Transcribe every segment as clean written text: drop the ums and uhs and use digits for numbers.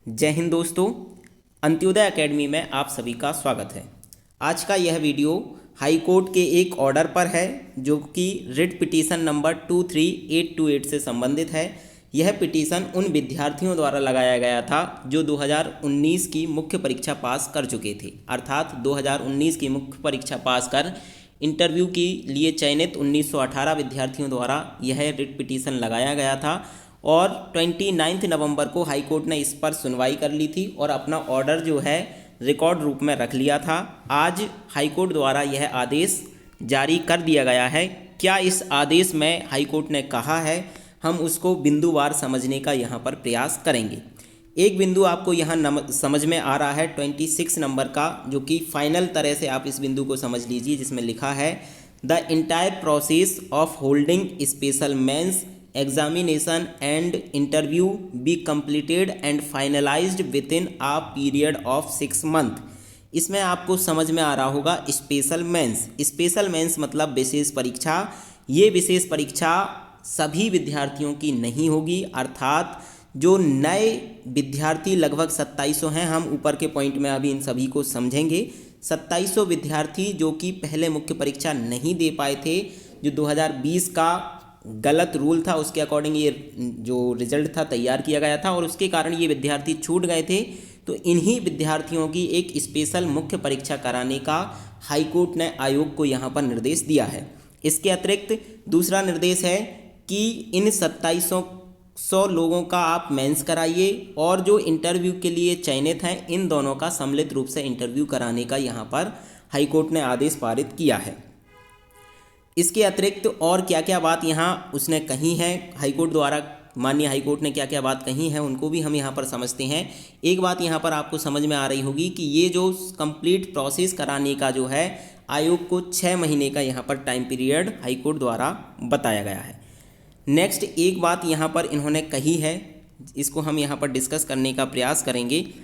जय हिंद दोस्तों, अंत्योदय एकेडमी में आप सभी का स्वागत है। आज का यह वीडियो हाई कोर्ट के एक ऑर्डर पर है जो कि रिट पिटीशन नंबर 23828 से संबंधित है। यह पिटीशन उन विद्यार्थियों द्वारा लगाया गया था जो 2019 की मुख्य परीक्षा पास कर चुके थे, अर्थात 2019 की मुख्य परीक्षा पास कर इंटरव्यू के लिए चयनित 1918 विद्यार्थियों द्वारा यह रिट पिटीशन लगाया गया था और 29 नवंबर को हाई कोर्ट ने इस पर सुनवाई कर ली थी और अपना ऑर्डर जो है रिकॉर्ड रूप में रख लिया था। आज हाई कोर्ट द्वारा यह आदेश जारी कर दिया गया है। क्या इस आदेश में हाई कोर्ट ने कहा है, हम उसको बिंदुवार समझने का यहाँ पर प्रयास करेंगे। एक बिंदु आपको यहाँ समझ में आ रहा है 26 नंबर का, जो कि फाइनल तरह से आप इस बिंदु को समझ लीजिए, जिसमें लिखा है the entire process of holding special mains examination and interview be completed and finalised within a period of 6 month. इसमें आपको समझ में आ रहा होगा स्पेशल मेंस मतलब विशेष परीक्षा। ये विशेष परीक्षा सभी विद्यार्थियों की नहीं होगी, अर्थात जो नए विद्यार्थी लगभग 2700 हैं, हम ऊपर के पॉइंट में अभी इन सभी को समझेंगे। 2700 विद्यार्थी जो कि पहले मुख्य परीक्षा नहीं दे पाए थे, जो 2020 का गलत रूल था उसके अकॉर्डिंग ये जो रिजल्ट था तैयार किया गया था और उसके कारण ये विद्यार्थी छूट गए थे, तो इन्हीं विद्यार्थियों की एक स्पेशल मुख्य परीक्षा कराने का हाई कोर्ट ने आयोग को यहाँ पर निर्देश दिया है। इसके अतिरिक्त दूसरा निर्देश है कि इन 2700 लोगों का आप मेंस कराइए और जो इंटरव्यू के लिए चयनित हैं इन दोनों का सम्मिलित रूप से इंटरव्यू कराने का यहाँ पर हाई कोर्ट ने आदेश पारित किया है। इसके अतिरिक्त और क्या क्या बात यहाँ उसने कही है हाई कोर्ट द्वारा, माननीय हाई कोर्ट ने क्या क्या बात कही है उनको भी हम यहाँ पर समझते हैं। एक बात यहाँ पर आपको समझ में आ रही होगी कि ये जो कंप्लीट प्रोसेस कराने का जो है आयोग को 6 महीने का यहाँ पर टाइम पीरियड हाई कोर्ट द्वारा बताया गया है। नेक्स्ट एक बात यहाँ पर इन्होंने कही है, इसको हम यहाँ पर डिस्कस करने का प्रयास करेंगे।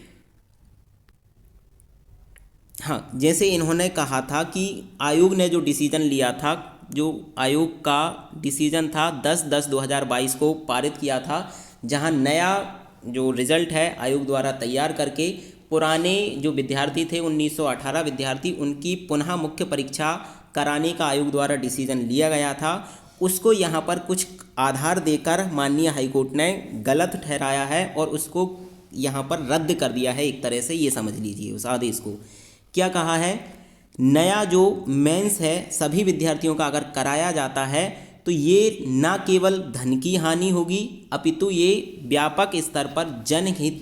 हाँ, जैसे इन्होंने कहा था कि आयोग ने जो डिसीजन लिया था, जो आयोग का डिसीजन था 10/10/2022 को पारित किया था, जहां नया जो रिज़ल्ट है आयोग द्वारा तैयार करके पुराने जो विद्यार्थी थे 1918 विद्यार्थी, उनकी पुनः मुख्य परीक्षा कराने का आयोग द्वारा डिसीजन लिया गया था, उसको यहाँ पर कुछ आधार देकर माननीय हाई कोर्ट ने गलत ठहराया है और उसको यहाँ पर रद्द कर दिया है। एक तरह से ये समझ लीजिए उस आदेश को। क्या कहा है, नया जो मेंस है सभी विद्यार्थियों का अगर कराया जाता है तो ये न केवल धन की हानि होगी अपितु ये व्यापक स्तर पर जनहित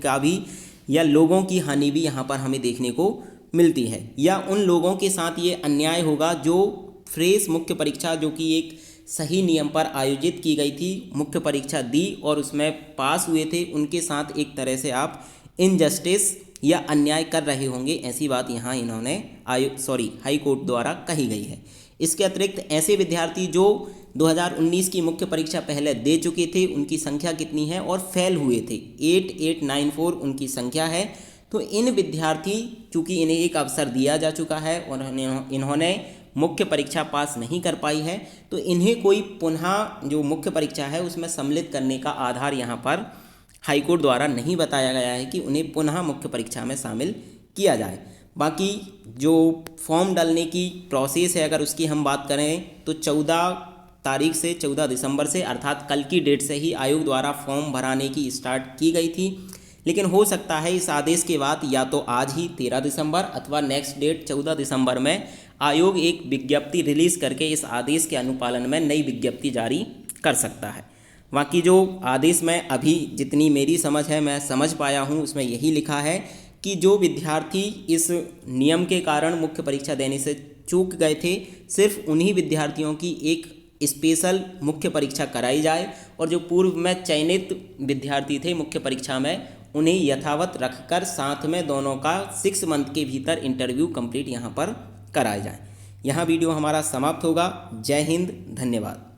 का भी या लोगों की हानि भी यहाँ पर हमें देखने को मिलती है, या उन लोगों के साथ ये अन्याय होगा जो फ्रेश मुख्य परीक्षा जो कि एक सही नियम पर आयोजित की गई थी, मुख्य परीक्षा दी और उसमें पास हुए थे, उनके साथ एक तरह से आप इनजस्टिस या अन्याय कर रहे होंगे। ऐसी बात यहाँ इन्होंने हाई कोर्ट द्वारा कही गई है। इसके अतिरिक्त ऐसे विद्यार्थी जो 2019 की मुख्य परीक्षा पहले दे चुके थे उनकी संख्या कितनी है और फेल हुए थे 8894 उनकी संख्या है। तो इन विद्यार्थी चूँकि इन्हें एक अवसर दिया जा चुका है और इन्होंने मुख्य परीक्षा पास नहीं कर पाई है, तो इन्हें कोई पुनः जो मुख्य परीक्षा है उसमें सम्मिलित करने का आधार यहाँ पर हाई कोर्ट द्वारा नहीं बताया गया है कि उन्हें पुनः मुख्य परीक्षा में शामिल किया जाए। बाकी जो फॉर्म डालने की प्रोसेस है अगर उसकी हम बात करें तो 14 तारीख से 14 दिसंबर से अर्थात कल की डेट से ही आयोग द्वारा फॉर्म भराने की स्टार्ट की गई थी, लेकिन हो सकता है इस आदेश के बाद या तो आज ही 13 दिसंबर अथवा नेक्स्ट डेट 14 दिसंबर में आयोग एक विज्ञप्ति रिलीज़ करके इस आदेश के अनुपालन में नई विज्ञप्ति जारी कर सकता है। बाकी जो आदेश में अभी जितनी मेरी समझ है मैं समझ पाया हूँ उसमें यही लिखा है कि जो विद्यार्थी इस नियम के कारण मुख्य परीक्षा देने से चूक गए थे, सिर्फ उन्हीं विद्यार्थियों की एक स्पेशल मुख्य परीक्षा कराई जाए और जो पूर्व में चयनित विद्यार्थी थे मुख्य परीक्षा में उन्हें यथावत रखकर साथ में दोनों का 6 मंथ के भीतर इंटरव्यू कंप्लीट यहाँ पर कराया जाए। यहाँ वीडियो हमारा समाप्त होगा। जय हिंद, धन्यवाद।